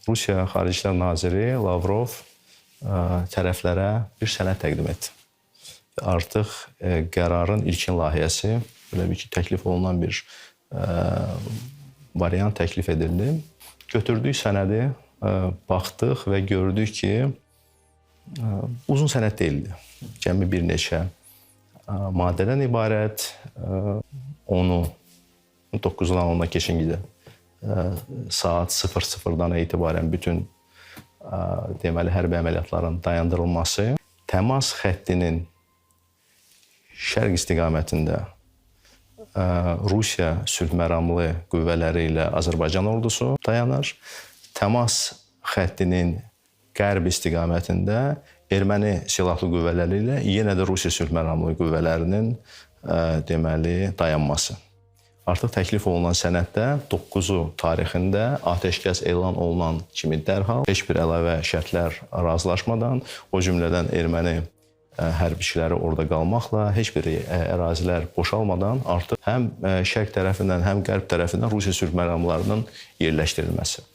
Rusiya Xarici İşlər Naziri Lavrov tərəflərə bir sənəd təqdim etdi. Artıq qərarın ilkin layihəsi, belə bir ki, təklif olunan bir variant təklif edildi. Götürdük sənədi, baxdıq və gördük ki, uzun sənəd deyildi. Cəmi bir neçə maddədən ibarət, onu 9-dan 10-a keçən saat 00-dan etibarən bütün deməli hərbi əməliyyatların dayandırılması, təmas xəttinin şərq istiqamətində Rusiya sülh məramlı qüvvələri ilə Azərbaycan ordusu dayanır. Təmas xəttinin qərb istiqamətində erməni silahlı qüvvələri ilə yenə də Rusiya sülh məramlı qüvvələrinin deməli dayanması. Artıq təklif olunan sənəddə 9-u tarixində atəşkəs elan olunan kimi dərhal heç bir əlavə şərtlər razılaşmadan, o cümlədən erməni hərbiçiləri orada qalmaqla, heç bir ərazilər boşalmadan artıq həm şərq tərəfindən, həm qərb tərəfindən Rusiya sülh məramlarının yerləşdirilməsi.